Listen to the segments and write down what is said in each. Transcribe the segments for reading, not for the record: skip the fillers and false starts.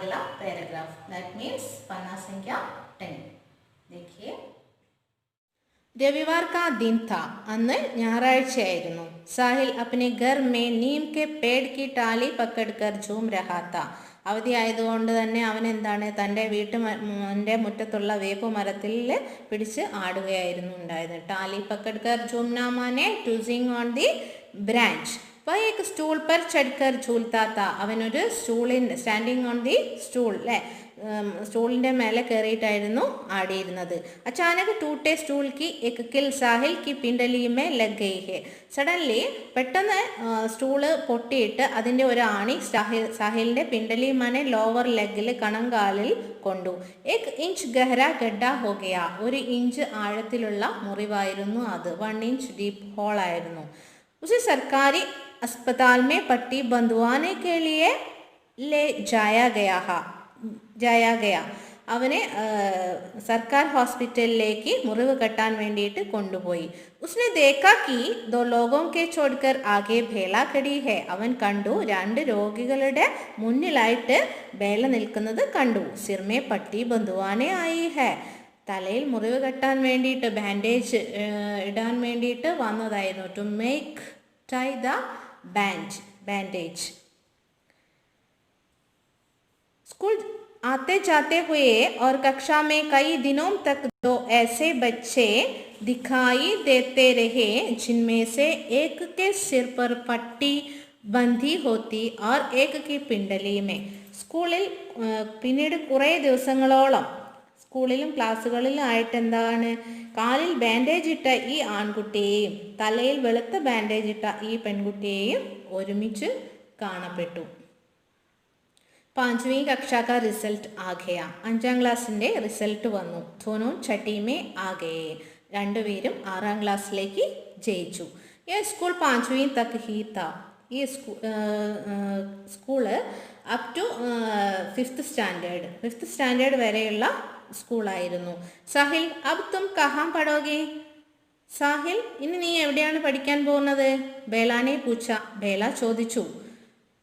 अगला paragraph that means पन्ना संख्या 10 देखिए रविवार का दिन था अन्न ഞായറാഴ്ചയായിരുന്നു साहिल अपने घर में नीम के पेड़ की टाली पकड़कर झूम रहा था അവധി ആയതുകൊണ്ട് തന്നെ അവൻ എന്താണ് തൻ്റെ വീട്ടുൻ്റെ മുറ്റത്തുള്ള വേപ്പ് മരത്തിൽ പിടിച്ച് ആടുകയായിരുന്നു ഉണ്ടായത് ടാലി പക്കഡ്കർ झूमना माने to sing on the branch वह एक स्टूल पर चढ़कर झूलता था അവനൊരു സ്റ്റാൻഡിങ് ഓൺ ദി സ്റ്റൂൾ അല്ലേ സ്റ്റൂളിൻ്റെ മേലെ കയറിയിട്ടായിരുന്നു ആടിയിരുന്നത് അച്ചാനക് ടൂട്ടെ സ്റ്റൂൾ കി എക് കിൽ സാഹിൽ കി പിണ്ടലി മേ ലഗ് ഗയി ഹെ സഡൻലി പെട്ടെന്ന് സ്റ്റൂള് പൊട്ടിയിട്ട് അതിൻ്റെ ഒരു ആണി സാഹിലിൻ്റെ പിണ്ടലി മനെ ലോവർ ലെഗിൽ കണങ്കാലിൽ കൊണ്ടു എക് ഇഞ്ച് ഗഹര ഗഡ്ഡ ഹോ ഗയ 1 ഇഞ്ച് ആഴത്തിലുള്ള മുറിവായിരുന്നു അത് 1 ഇഞ്ച് ഡീപ്പ് ഹോൾ ആയിരുന്നു उसे सरकारी अस्पताल में पट्टी बंधवाने के लिए ले जाया गया അവനെ സർക്കാർ ഹോസ്പിറ്റലിലേക്ക് മുറിവ് കെട്ടാൻ വേണ്ടിയിട്ട് കൊണ്ടുപോയി ഉസ്നെ ദേഖാ കി ദോ ലോഗോं के छोड़कर आगे भेला खड़ी है അവൻ കണ്ടു 2 രോഗികളുടെ മുന്നിലായിട്ട് ബേല നിൽക്കുന്നത് കണ്ടു സിർമേ പട്ടി ബന്ധുവാനെ ആയി ഹെ തലയിൽ മുറിവ് കെട്ടാൻ വേണ്ടിയിട്ട് ബാൻഡേജ് ഇടാൻ വേണ്ടിയിട്ട് വന്നതായിരുന്നു to make tie the bandage school आते जाते हुए और कक्षा में कई दिनों तक 2 ऐसे बच्चे दिखाई देते रहे जिनमें से एक के सिर पर पट्टी बंधी होती और एक की पिंडली में സ്കൂളിൽ പിന്നീട് കുറേ ദിവസങ്ങളോളം സ്കൂളിലും ക്ലാസ്സുകളിലും ആയിട്ട് എന്താണ് കാലിൽ ബാൻഡേജ് ഇട്ട ഈ ആൺകുട്ടിയെയും തലയിൽ വെളുത്ത ബാൻഡേജ് ഇട്ട ഈ പെൺകുട്ടിയെയും ഒരുമിച്ച് കാണപ്പെട്ടു 5वीं कक्षा का रिजल्ट आ गया 5ാം ക്ലാസ്സിൻ്റെ റിസൾട്ട് വന്നു दोनों छठी में आ गए രണ്ടുപേരും 6ാം ക്ലാസ്സിലേക്ക് ജയിച്ചു ये स्कूल 5वीं तक ही था ഈ school up to 5th standard വരെയുള്ള സ്കൂളായിരുന്നു സാഹിൽ അബ് തും കഹാം പഠോഗേ സാഹിൽ ഇനി നീ എവിടെയാണ് പഠിക്കാൻ പോകുന്നത് ബേലാനെ പൂച്ച ബേല ചോദിച്ചു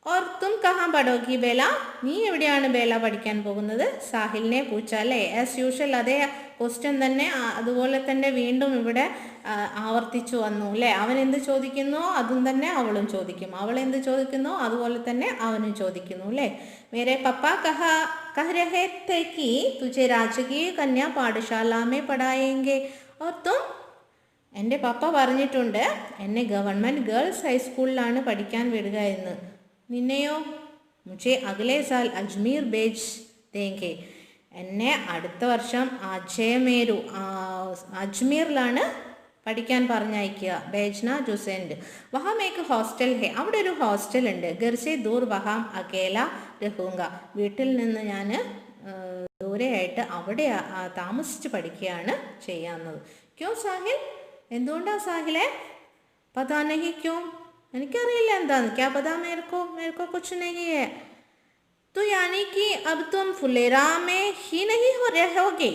ഓർ തും കഹാം പഠോഗി ബേല നീ എവിടെയാണ് ബേല പഠിക്കാൻ പോകുന്നത് സാഹിലിനെ പൂച്ച അല്ലേ ആസ് യൂഷ്വൽ അതേ ക്വസ്റ്റ്യൻ തന്നെ അതുപോലെ തന്നെ വീണ്ടും ഇവിടെ ആവർത്തിച്ചു വന്നു അല്ലേ അവൻ എന്ത് ചോദിക്കുന്നോ അതും തന്നെ അവളും ചോദിക്കും അവൾ എന്ത് ചോദിക്കുന്നോ അതുപോലെ തന്നെ അവനും ചോദിക്കുന്നു അല്ലേ മേരെ പപ്പ कह रहे थे कि तुझे राजकीय कन्या पाठशाला में पढ़ाएंगे और तुम എൻ്റെ പപ്പ പറഞ്ഞിട്ടുണ്ട് എന്നെ ഗവൺമെൻറ് ഗേൾസ് ഹൈസ്കൂളിലാണ് പഠിക്കാൻ വിടുക എന്ന് നിന്നെയോ മുझे अगले साल अजमेर भेज देंगे എന്നെ അടുത്ത വർഷം അജ്മീറിലാണ് പഠിക്കാൻ പറഞ്ഞയക്കുക ബേജ്ന ജുസെൻഡ് വഹാം ഏക്ക് ഹോസ്റ്റൽ ഹെ അവിടെ ഒരു ഹോസ്റ്റൽ ഉണ്ട് ഗർസെ ദൂർ വഹാം അകേല രഹൂങ്ക വീട്ടിൽ നിന്ന് ഞാൻ ദൂരെയായിട്ട് അവിടെ താമസിച്ച് പഠിക്കുകയാണ് ചെയ്യാവുന്നത് ക്യോ സാഹിൽ എന്തുകൊണ്ടാണ് സാഹിലെ പതാ നഹി ക്യോ എനിക്കറിയില്ല എന്താന്ന് ക്യാ പതാ മേരക്കോ കുച്ച് നഹി ഹെ तो यानी कि अब तुम फुलेरा में ही नहीं रहोगे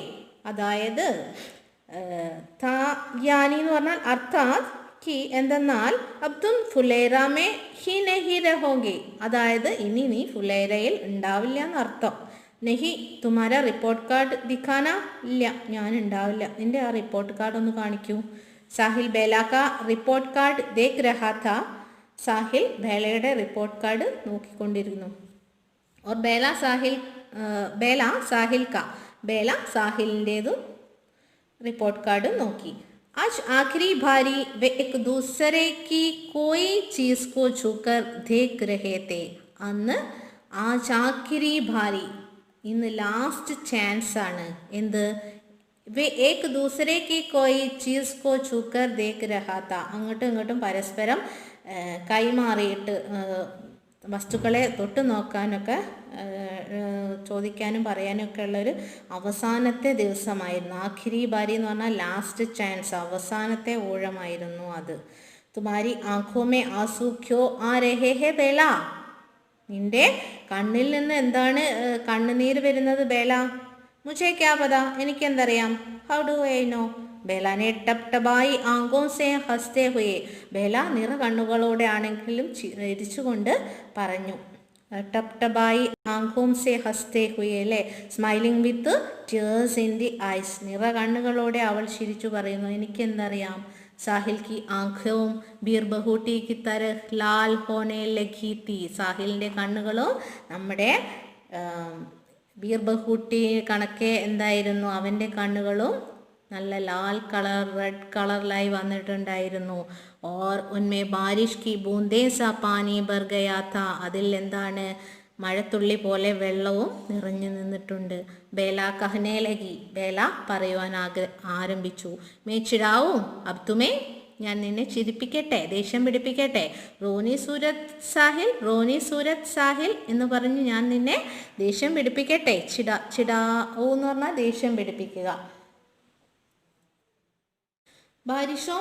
അതായത് യാനി എന്ന് പറഞ്ഞാൽ അർത്ഥാത് കി എന്തെന്നാൽ അബ് തും ഫുലേറാമേ ഹി നഹി രഹോഗെ അതായത് ഇനി നീ ഫുലേരയിൽ ഉണ്ടാവില്ല എന്നർത്ഥം നഹി തുമാര റിപ്പോർട്ട് കാർഡ് ദിഖാന ഇല്ല ഞാൻ ഉണ്ടാവില്ല നിന്റെ ആ റിപ്പോർട്ട് കാർഡ് ഒന്ന് കാണിക്കൂ സാഹിൽ ബേലാക്ക റിപ്പോർട്ട് കാർഡ് ദേഖ് രഹാ താ സാഹിൽ ബേലയുടെ റിപ്പോർട്ട് കാർഡ് നോക്കിക്കൊണ്ടിരുന്നു और बेला साहिल का बेला സാഹിലിൻ്റെതും റിപ്പോർട്ട് കാർഡ് നോക്കി आज आखिरी बारी वे एक दूसरे की कोई चीज़ को छूकर देख रहे थे അന്ന് आज आखिरी बारी ഇന്ന് ലാസ്റ്റ് ചാൻസ് ആണ് എന്ത് വേ ഏക് ദൂസരെ കി കോയി ചീസ് കോ छूकर देख रहा था അങ്ങോട്ടും ഇങ്ങോട്ടും പരസ്പരം കൈമാറിയിട്ട് വസ്തുക്കളെ തൊട്ട് നോക്കാനൊക്കെ ചോദിക്കാനും പറയാനും ഒക്കെ ഉള്ളൊരു അവസാനത്തെ ദിവസമായിരുന്നു ആഖിരി ബാരി എന്ന് പറഞ്ഞാൽ ലാസ്റ്റ് ചാൻസ് അവസാനത്തെ ഊഴമായിരുന്നു അത് തുമാരി ആഖോമേ ആസു ക്യോ ആ രഹേ ഹേ ബേല നിന്റെ കണ്ണിൽ നിന്ന് എന്താണ് കണ്ണുനീര് വരുന്നത് ബേല മുझे क्या पता എനിക്കെന്തറിയാം ഹൗ ഡു ഐ നോ ബേലാനെ ടപ് ടബായി ആങ്കോം സേ ഹസ്തേ ഹുയേ ബേല നിറ കണ്ണുകളോടെ ആണെങ്കിലും ചിരിച്ചുകൊണ്ട് പറഞ്ഞു ടപ്ടബായി ആംഖോം സെ ഹസ്തേ ഹുയെ അല്ലേ, smiling with tears in the eyes, നിറ കണ്ണുകളോടെ അവൾ ചിരിച്ചു പറയുന്നു, എനിക്കെന്തറിയാം. സാഹിൽ കി ആംഖോം ബീർ ബഹൂട്ടി കി തരഹ് ലാൽ ഹോനെ ലഗി തീ, സാഹിലിൻ്റെ കണ്ണുകളും നമ്മുടെ ബീർ ബഹൂട്ടി കണക്കെ എന്തായിരുന്നു, അവൻ്റെ കണ്ണുകളും നല്ല ലാൽ കളർ റെഡ് കളറിലായി വന്നിട്ടുണ്ടായിരുന്നു. ഓർ ഉന്മേ ബാരിഷ് കി ബൂന്തേ സാ പാനി ഭർ ഗയാ താ, അതിൽ എന്താണ്, മഴത്തുള്ളി പോലെ വെള്ളവും നിറഞ്ഞു നിന്നിട്ടുണ്ട്. ബേല കഹനെ ലഗി, ബേല പറയുവാൻ ആരംഭിച്ചു. മേ ചിടാവും അബ് തുമേ, ഞാൻ നിന്നെ ചിരിപ്പിക്കട്ടെ, ദേഷ്യം പിടിപ്പിക്കട്ടെ. റോനി സൂരത് സാഹിൽ, റോനി സൂരത് സാഹിൽ എന്ന് പറഞ്ഞ് ഞാൻ നിന്നെ ദേഷ്യം പിടിപ്പിക്കട്ടെ. ചിടാവൂ എന്ന് പറഞ്ഞാൽ ദേഷ്യം പിടിപ്പിക്കുക. ബാരിഷോ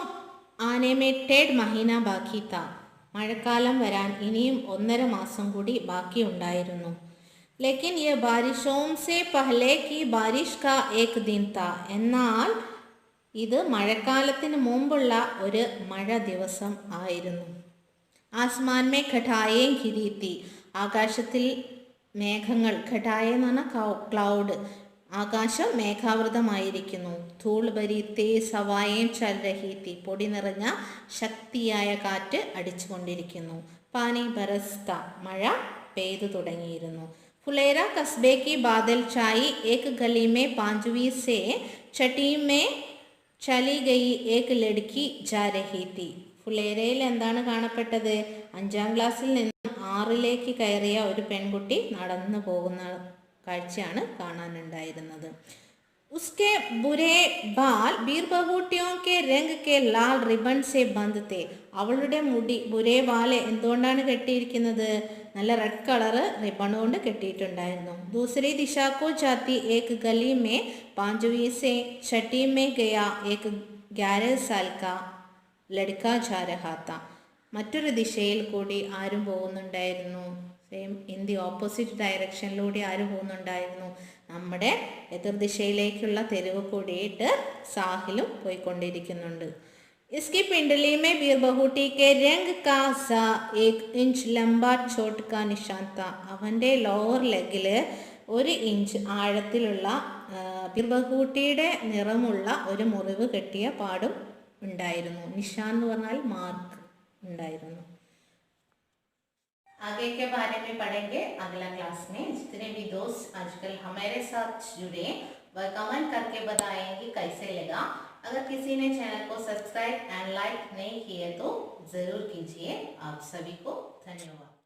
ആനേമേ ടേഡ് മഹീന ബാക്കി താ, മഴക്കാലം വരാൻ ഇനിയും 1.5 മാസം കൂടി ബാക്കിയുണ്ടായിരുന്നു. ലേക്കിൻ യേ ബാരിഷോം സേ പഹ്ലേ കി ബാരിഷ് കാ ഏക് ദിൻ താ, എന്നാൽ ഇത് മഴക്കാലത്തിന് മുമ്പുള്ള ഒരു മഴ ദിവസം ആയിരുന്നു. ആസ്മാൻ മേ ഘടായേ ഘിരി തീ, ആകാശത്തിൽ മേഘങ്ങൾ, ഘടായ എന്ന് പറഞ്ഞാൽ ക്ലൗഡ്, ആകാശം മേഘാവൃതമായിരിക്കുന്നു. ധൂൾ ഭരി തേസ് ഹവായേം ചൽ രഹി തീ, പൊടി നിറഞ്ഞ ശക്തിയായ കാറ്റ് അടിച്ചുകൊണ്ടിരിക്കുന്നു. പാനി ബരസ്ത, മഴ പെയ്തു തുടങ്ങിയിരുന്നു. ഫുലേര കസ്ബേ കി ബാദൽ ചായി ഏക് ഗലി may 5വീं say ഛട്ടി may ചലി ഗയി Ek Ladki ജാ രഹി തീ, ഫുലേരയിൽ എന്താണ് കാണപ്പെട്ടത്, 5ാം ക്ലാസ്സിൽ നിന്ന് 6ലേക്ക് കയറിയ ഒരു പെൺകുട്ടി നടന്നു പോകുന്ന കാഴ്ചയാണ് കാണാനുണ്ടായിരുന്നത്. ഉസ്കെ ബുരേ ബാൽ ബീർ ബഹൂട്ടിയോ കെ രംഗ് കെ ലാൽ റിബൺ സെ ബന്ദ് തേ, അവളുടെ മുടി ബുരേ ബാലെ എന്തുകൊണ്ടാണ് കെട്ടിയിരിക്കുന്നത്, നല്ല റെഡ് കളറ് റിബൺ കൊണ്ട് കെട്ടിയിട്ടുണ്ടായിരുന്നു. ദൂസരി ദിശാക്കോ ജാത്തി ഏക് ഗലി മേ 5വീं സെ ഛട്ടി മേ ഗയാ ഏക് 11 സാൽ കാ ലഡ്ക ജാ രഹാ താ, മറ്റൊരു ദിശയിൽ കൂടി ആരും പോകുന്നുണ്ടായിരുന്നു. സെയിം ഇൻ ദി ഓപ്പോസിറ്റ് ഡയറക്ഷനിലൂടെ ആരും പോകുന്നുണ്ടായിരുന്നു, നമ്മുടെ എതിർദിശയിലേക്കുള്ള തെരുവ് കൂടിയിട്ട് സാഹിലും പോയിക്കൊണ്ടിരിക്കുന്നുണ്ട്. इसकी पिंडली में बीर बहूटी के रंग का सा 1 इंच लंबा चोट का निशान था, അവൻ്റെ ലോവർ ലെഗിൽ 1 ഇഞ്ച് ആഴത്തിലുള്ള ബീർ ബഹൂട്ടിയുടെ നിറമുള്ള ഒരു മുറിവ് കെട്ടിയ പാടും ഉണ്ടായിരുന്നു. നിഷാൻ എന്ന് പറഞ്ഞാൽ മാർക്ക് ഉണ്ടായിരുന്നു. आगे के बारे में पढ़ेंगे अगला क्लास में. जितने भी दोस्त आजकल हमारे साथ जुड़े वह कमेंट करके बताएंगे कैसे लगा. अगर किसी ने चैनल को सब्सक्राइब एंड लाइक नहीं किए तो ज़रूर कीजिए. आप सभी को धन्यवाद.